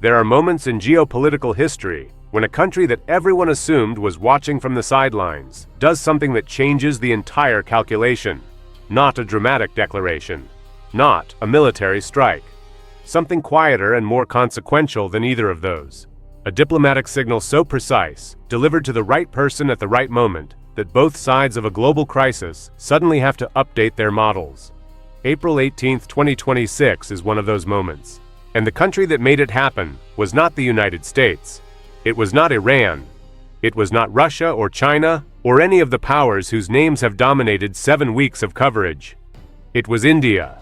There are moments in geopolitical history when a country that everyone assumed was watching from the sidelines does something that changes the entire calculation. Not a dramatic declaration. Not a military strike. Something quieter and more consequential than either of those. A diplomatic signal so precise, delivered to the right person at the right moment, that both sides of a global crisis suddenly have to update their models. April 18, 2026 is one of those moments. And the country that made it happen was not the United States. It was not Iran. It was not Russia or China or any of the powers whose names have dominated 7 weeks of coverage. It was India.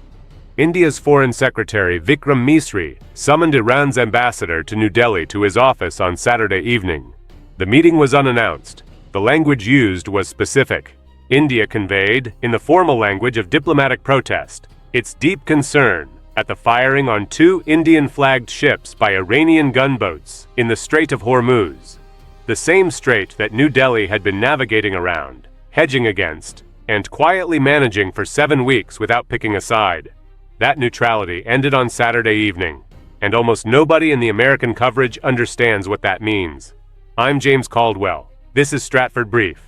India's Foreign Secretary Vikram Misri summoned Iran's ambassador to New Delhi to his office on Saturday evening. The meeting was unannounced. The language used was specific. India conveyed, in the formal language of diplomatic protest, its deep concern at the firing on 2 Indian-flagged ships by Iranian gunboats in the Strait of Hormuz, the same strait that New Delhi had been navigating around, hedging against, and quietly managing for 7 weeks without picking a side. That neutrality ended on Saturday evening, and almost nobody in the American coverage understands what that means. I'm James Caldwell. This is Stratford Brief.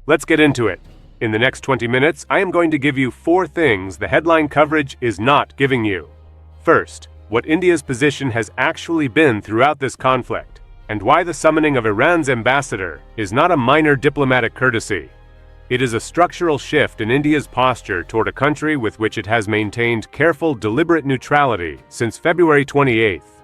Let's get into it. In the next 20 minutes, I am going to give you 4 things the headline coverage is not giving you. First, what India's position has actually been throughout this conflict, and why the summoning of Iran's ambassador is not a minor diplomatic courtesy. It is a structural shift in India's posture toward a country with which it has maintained careful, deliberate neutrality since February 28th.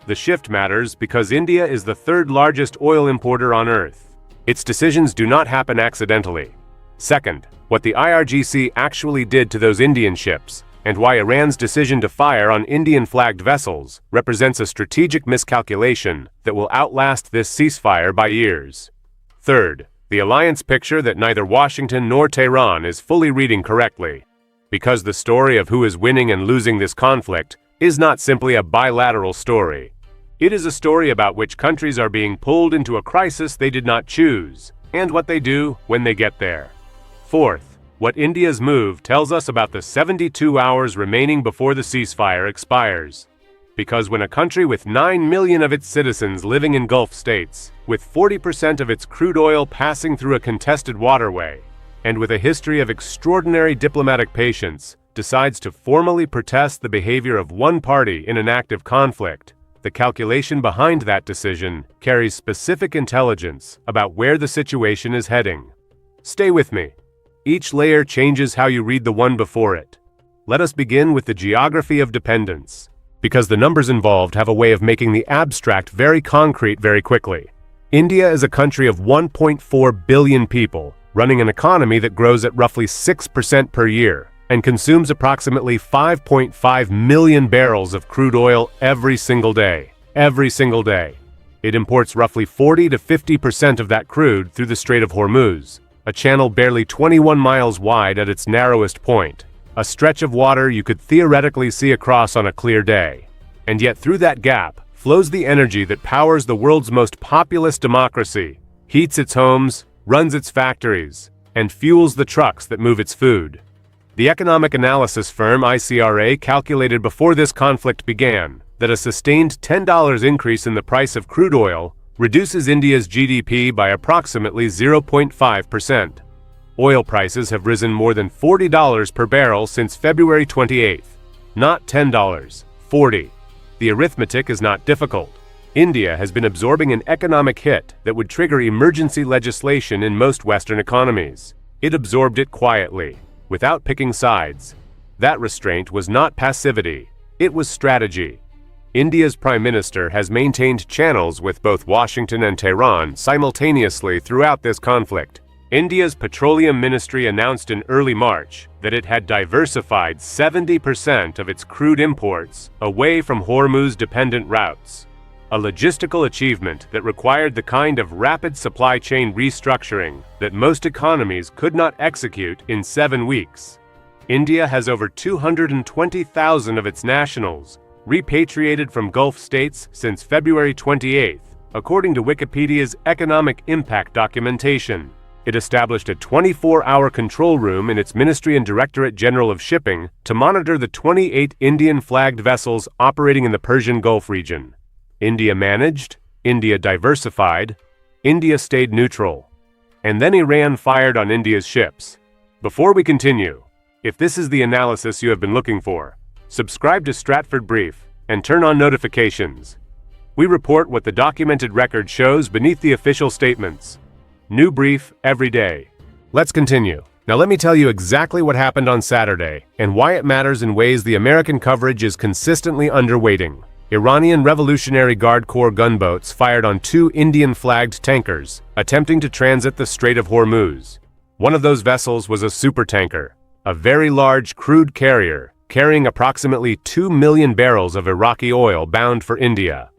The shift matters because India is the 3rd largest oil importer on Earth. Its decisions do not happen accidentally. Second, what the IRGC actually did to those Indian ships, and why Iran's decision to fire on Indian-flagged vessels represents a strategic miscalculation that will outlast this ceasefire by years. Third, the alliance picture that neither Washington nor Tehran is fully reading correctly, because the story of who is winning and losing this conflict is not simply a bilateral story. It is a story about which countries are being pulled into a crisis they did not choose, and what they do when they get there. Fourth, what India's move tells us about the 72 hours remaining before the ceasefire expires. Because when a country with 9 million of its citizens living in Gulf states, with 40% of its crude oil passing through a contested waterway, and with a history of extraordinary diplomatic patience, decides to formally protest the behavior of one party in an active conflict, the calculation behind that decision carries specific intelligence about where the situation is heading. Stay with me. Each layer changes how you read the one before it. Let us begin with the geography of dependence, because the numbers involved have a way of making the abstract very concrete very quickly. India is a country of 1.4 billion people, running an economy that grows at roughly 6% per year, and consumes approximately 5.5 million barrels of crude oil every single day. Every single day. It imports roughly 40 to 50% of that crude through the Strait of Hormuz, a channel barely 21 miles wide at its narrowest point, a stretch of water you could theoretically see across on a clear day. And yet through that gap flows the energy that powers the world's most populous democracy, heats its homes, runs its factories, and fuels the trucks that move its food. The economic analysis firm ICRA calculated before this conflict began that a sustained $10 increase in the price of crude oil reduces India's GDP by approximately 0.5%. Oil prices have risen more than $40 per barrel since February 28th. Not $10, $40. The arithmetic is not difficult. India has been absorbing an economic hit that would trigger emergency legislation in most Western economies. It absorbed it quietly, without picking sides. That restraint was not passivity, it was strategy. India's Prime Minister has maintained channels with both Washington and Tehran simultaneously throughout this conflict. India's Petroleum Ministry announced in early March that it had diversified 70% of its crude imports away from Hormuz-dependent routes, a logistical achievement that required the kind of rapid supply chain restructuring that most economies could not execute in 7 weeks. India has over 220,000 of its nationals repatriated from Gulf states since February 28th, according to Wikipedia's economic impact documentation. It established a 24-hour control room in its Ministry and Directorate General of Shipping to monitor the 28 Indian-flagged vessels operating in the Persian Gulf region. India managed, India diversified, India stayed neutral. And then Iran fired on India's ships. Before we continue, if this is the analysis you have been looking for, subscribe to Stratford Brief and turn on notifications. We report what the documented record shows beneath the official statements. New brief every day. Let's continue. Now let me tell you exactly what happened on Saturday and why it matters in ways the American coverage is consistently underweighting. Iranian Revolutionary Guard Corps gunboats fired on 2 Indian-flagged tankers attempting to transit the Strait of Hormuz. One of those vessels was a supertanker, a very large crude carrier carrying approximately 2 million barrels of Iraqi oil bound for India.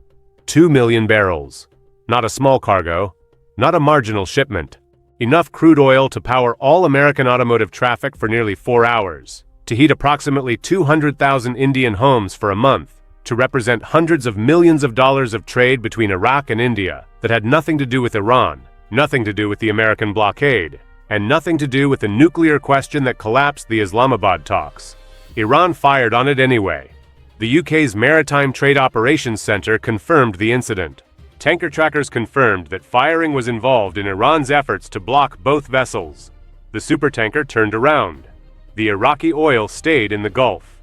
2 million barrels. Not a small cargo, not a marginal shipment. Enough crude oil to power all American automotive traffic for nearly 4 hours, to heat approximately 200,000 Indian homes for a month, to represent hundreds of millions of dollars of trade between Iraq and India that had nothing to do with Iran, nothing to do with the American blockade, and nothing to do with the nuclear question that collapsed the Islamabad talks. Iran fired on it anyway. The UK's Maritime Trade Operations Centre confirmed the incident. Tanker trackers confirmed that firing was involved in Iran's efforts to block both vessels. The supertanker turned around. The Iraqi oil stayed in the Gulf.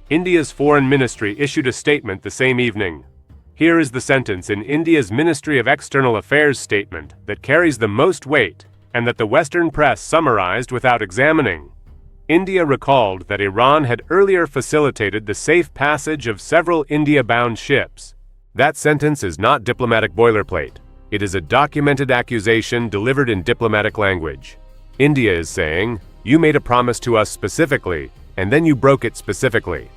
India's foreign ministry issued a statement the same evening. Here is the sentence in India's Ministry of External Affairs statement that carries the most weight and that the Western press summarized without examining. India recalled that Iran had earlier facilitated the safe passage of several India-bound ships. That sentence is not diplomatic boilerplate. It is a documented accusation delivered in diplomatic language. India is saying, you made a promise to us specifically, and then you broke it specifically.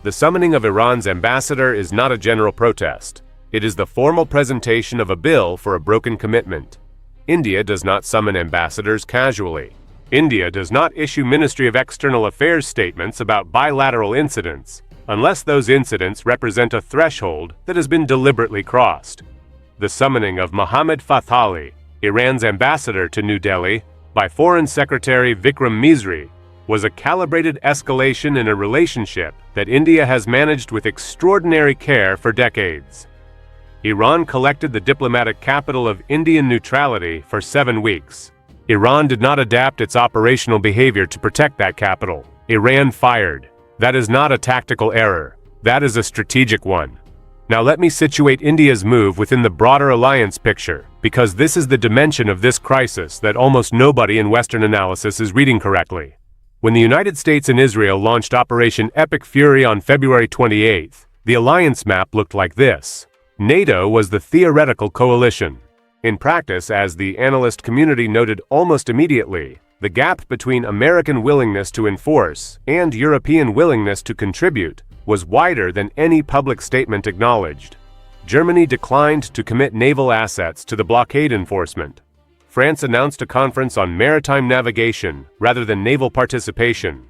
The summoning of Iran's ambassador is not a general protest. It is the formal presentation of a bill for a broken commitment. India does not summon ambassadors casually. India does not issue Ministry of External Affairs statements about bilateral incidents, unless those incidents represent a threshold that has been deliberately crossed. The summoning of Mohammad Fathali, Iran's ambassador to New Delhi, by Foreign Secretary Vikram Misri, was a calibrated escalation in a relationship that India has managed with extraordinary care for decades. Iran collected the diplomatic capital of Indian neutrality for 7 weeks. Iran did not adapt its operational behavior to protect that capital. Iran fired. That is not a tactical error. That is a strategic one. Now let me situate India's move within the broader alliance picture, because this is the dimension of this crisis that almost nobody in Western analysis is reading correctly. When the United States and Israel launched Operation Epic Fury on February 28th, the alliance map looked like this. NATO was the theoretical coalition. In practice, as the analyst community noted almost immediately, the gap between American willingness to enforce and European willingness to contribute was wider than any public statement acknowledged. Germany declined to commit naval assets to the blockade enforcement. France announced a conference on maritime navigation rather than naval participation.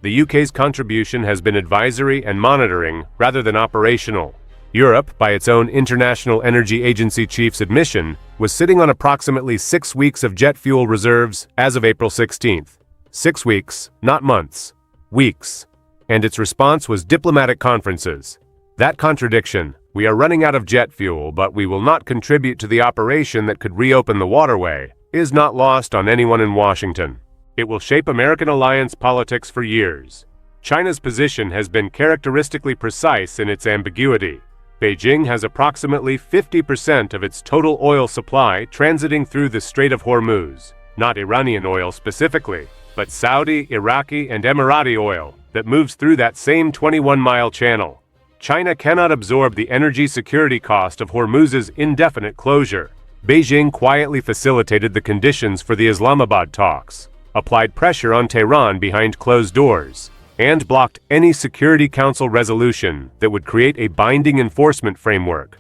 The UK's contribution has been advisory and monitoring rather than operational. Europe, by its own International Energy Agency chief's admission, was sitting on approximately 6 weeks of jet fuel reserves as of April 16th. 6 weeks, not months. Weeks. And its response was diplomatic conferences. That contradiction, we are running out of jet fuel, but we will not contribute to the operation that could reopen the waterway, is not lost on anyone in Washington. It will shape American alliance politics for years. China's position has been characteristically precise in its ambiguity. Beijing has approximately 50% of its total oil supply transiting through the Strait of Hormuz, not Iranian oil specifically, but Saudi, Iraqi, and Emirati oil that moves through that same 21-mile channel. China cannot absorb the energy security cost of Hormuz's indefinite closure. Beijing quietly facilitated the conditions for the Islamabad talks, applied pressure on Tehran behind closed doors, and blocked any Security Council resolution that would create a binding enforcement framework.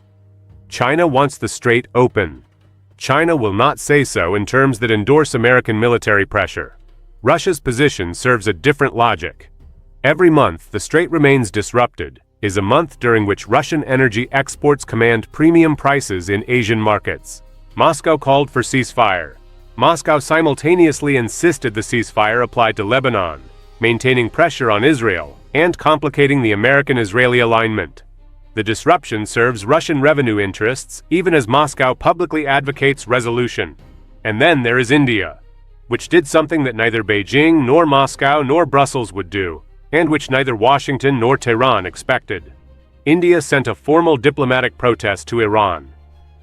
China wants the strait open. China will not say so in terms that endorse American military pressure. Russia's position serves a different logic. Every month the strait remains disrupted is a month during which Russian energy exports command premium prices in Asian markets. Moscow called for ceasefire. Moscow simultaneously insisted the ceasefire applied to Lebanon, maintaining pressure on Israel and complicating the American-Israeli alignment. The disruption serves Russian revenue interests even as Moscow publicly advocates resolution. And then there is India, which did something that neither Beijing nor Moscow nor Brussels would do, and which neither Washington nor Tehran expected. India sent a formal diplomatic protest to Iran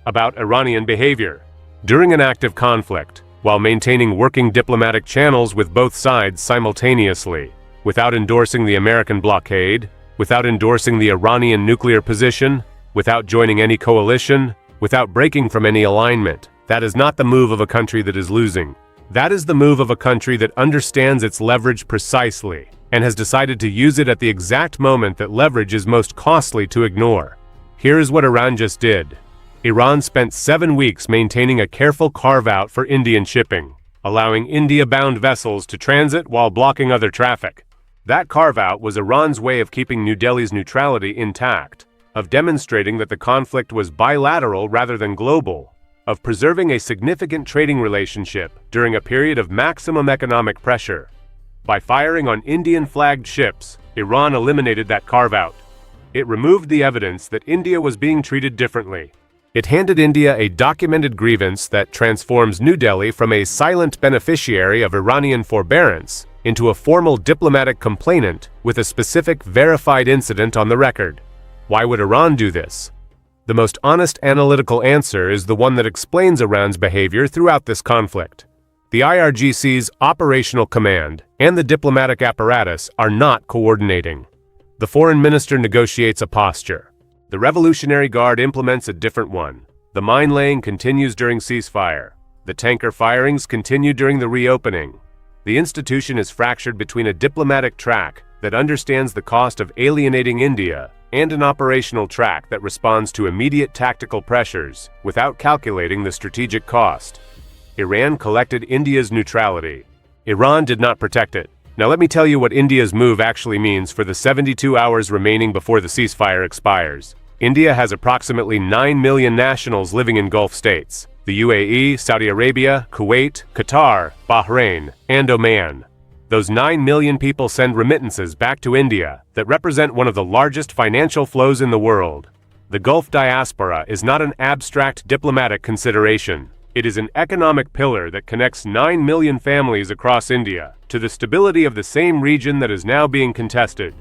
about Iranian behavior during an active conflict, while maintaining working diplomatic channels with both sides simultaneously, without endorsing the American blockade, without endorsing the Iranian nuclear position, without joining any coalition, without breaking from any alignment. That is not the move of a country that is losing. That is the move of a country that understands its leverage precisely and has decided to use it at the exact moment that leverage is most costly to ignore. Here is what Iran just did. Iran spent 7 weeks maintaining a careful carve-out for Indian shipping, allowing India-bound vessels to transit while blocking other traffic. That carve-out was Iran's way of keeping New Delhi's neutrality intact, of demonstrating that the conflict was bilateral rather than global, of preserving a significant trading relationship during a period of maximum economic pressure. By firing on Indian-flagged ships, Iran eliminated that carve-out. It removed the evidence that India was being treated differently. It handed India a documented grievance that transforms New Delhi from a silent beneficiary of Iranian forbearance into a formal diplomatic complainant with a specific verified incident on the record. Why would Iran do this? The most honest analytical answer is the one that explains Iran's behavior throughout this conflict. The IRGC's operational command and the diplomatic apparatus are not coordinating. The foreign minister negotiates a posture. The Revolutionary Guard implements a different one. The mine laying continues during ceasefire. The tanker firings continue during the reopening. The institution is fractured between a diplomatic track that understands the cost of alienating India and an operational track that responds to immediate tactical pressures without calculating the strategic cost. Iran collected India's neutrality. Iran did not protect it. Now let me tell you what India's move actually means for the 72 hours remaining before the ceasefire expires. India has approximately 9 million nationals living in Gulf states: the UAE, Saudi Arabia, Kuwait, Qatar, Bahrain, and Oman. Those 9 million people send remittances back to India that represent one of the largest financial flows in the world. The Gulf diaspora is not an abstract diplomatic consideration. It is an economic pillar that connects 9 million families across India to the stability of the same region that is now being contested.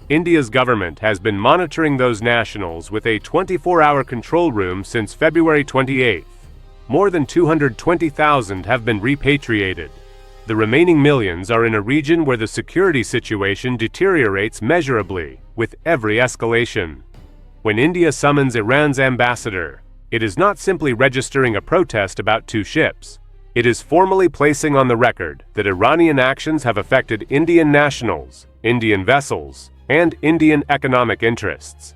India's government has been monitoring those nationals with a 24-hour control room since February 28th. More than 220,000 have been repatriated. The remaining millions are in a region where the security situation deteriorates measurably with every escalation. When India summons Iran's ambassador, it is not simply registering a protest about 2 ships. It is formally placing on the record that Iranian actions have affected Indian nationals, Indian vessels, and Indian economic interests.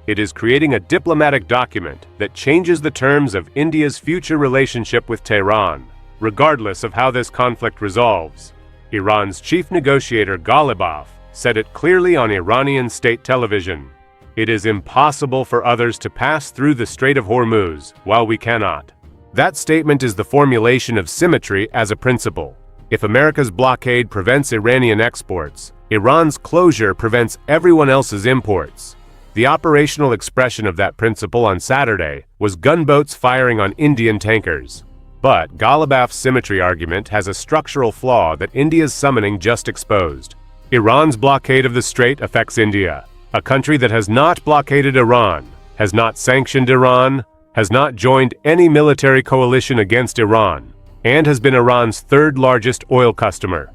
It is creating a diplomatic document that changes the terms of India's future relationship with Tehran, regardless of how this conflict resolves. Iran's chief negotiator Ghalibaf said it clearly on Iranian state television. It is impossible for others to pass through the Strait of Hormuz, while we cannot. That statement is the formulation of symmetry as a principle. If America's blockade prevents Iranian exports, Iran's closure prevents everyone else's imports. The operational expression of that principle on Saturday was gunboats firing on Indian tankers. But Ghalibaf's symmetry argument has a structural flaw that India's summoning just exposed. Iran's blockade of the strait affects India, a country that has not blockaded Iran, has not sanctioned Iran, has not joined any military coalition against Iran, and has been Iran's third-largest oil customer.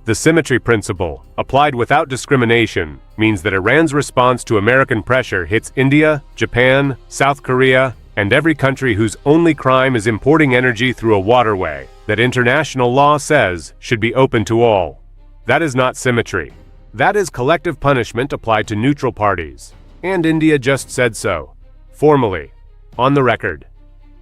The symmetry principle, applied without discrimination, means that Iran's response to American pressure hits India, Japan, South Korea, and every country whose only crime is importing energy through a waterway that international law says should be open to all. That is not symmetry. That is collective punishment applied to neutral parties, and India just said so, formally, on the record.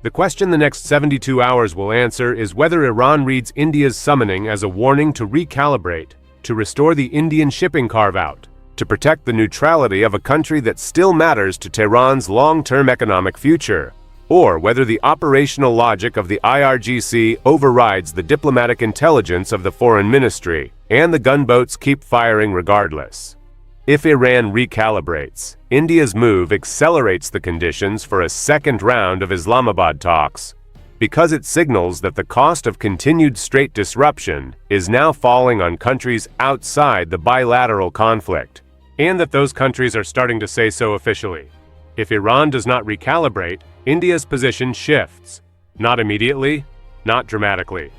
The question the next 72 hours will answer is whether Iran reads India's summoning as a warning to recalibrate, to restore the Indian shipping carve-out, to protect the neutrality of a country that still matters to Tehran's long-term economic future, or whether the operational logic of the IRGC overrides the diplomatic intelligence of the foreign ministry, and the gunboats keep firing regardless. If Iran recalibrates, India's move accelerates the conditions for a second round of Islamabad talks, because it signals that the cost of continued strait disruption is now falling on countries outside the bilateral conflict, and that those countries are starting to say so officially. If Iran does not recalibrate, India's position shifts. Not immediately, not dramatically.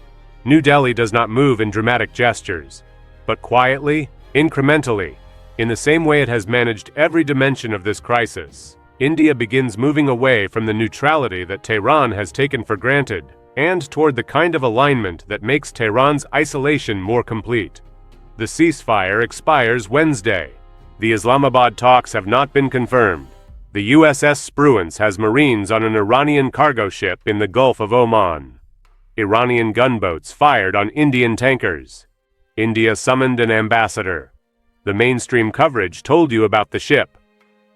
New Delhi does not move in dramatic gestures, but quietly, incrementally. In the same way it has managed every dimension of this crisis, India begins moving away from the neutrality that Tehran has taken for granted, and toward the kind of alignment that makes Tehran's isolation more complete. The ceasefire expires Wednesday. The Islamabad talks have not been confirmed. The USS Spruance has Marines on an Iranian cargo ship in the Gulf of Oman. Iranian gunboats fired on Indian tankers. India summoned an ambassador. The mainstream coverage told you about the ship.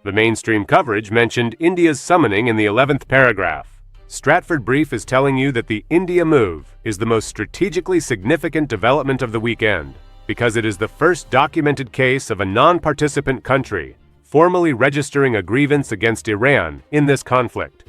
The mainstream coverage mentioned India's summoning in the 11th paragraph. Stratford brief is telling you that the India move is the most strategically significant development of the weekend, because it is the first documented case of a non-participant country formally registering a grievance against Iran in this conflict.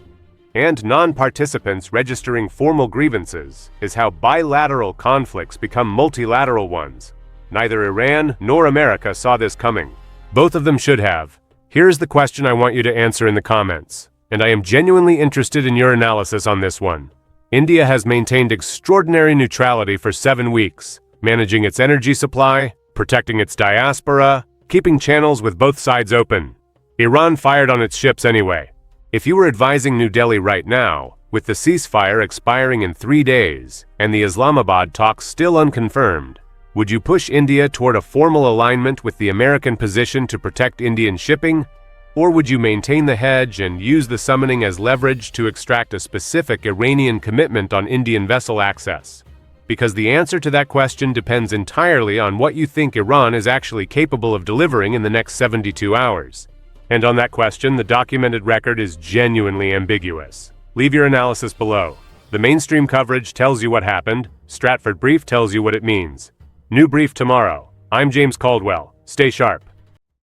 And non-participants registering formal grievances is how bilateral conflicts become multilateral ones. Neither Iran nor America saw this coming. Both of them should have. Here's the question I want you to answer in the comments, and I am genuinely interested in your analysis on this one. India has maintained extraordinary neutrality for 7 weeks, managing its energy supply, protecting its diaspora, keeping channels with both sides open. Iran fired on its ships anyway. If you were advising New Delhi right now, with the ceasefire expiring in 3 days and the Islamabad talks still unconfirmed, would you push India toward a formal alignment with the American position to protect Indian shipping? Or would you maintain the hedge and use the summoning as leverage to extract a specific Iranian commitment on Indian vessel access? Because the answer to that question depends entirely on what you think Iran is actually capable of delivering in the next 72 hours. And on that question, the documented record is genuinely ambiguous. Leave your analysis below. The mainstream coverage tells you what happened. Stratford brief tells you what it means. New brief tomorrow. I'm James Caldwell. Stay sharp.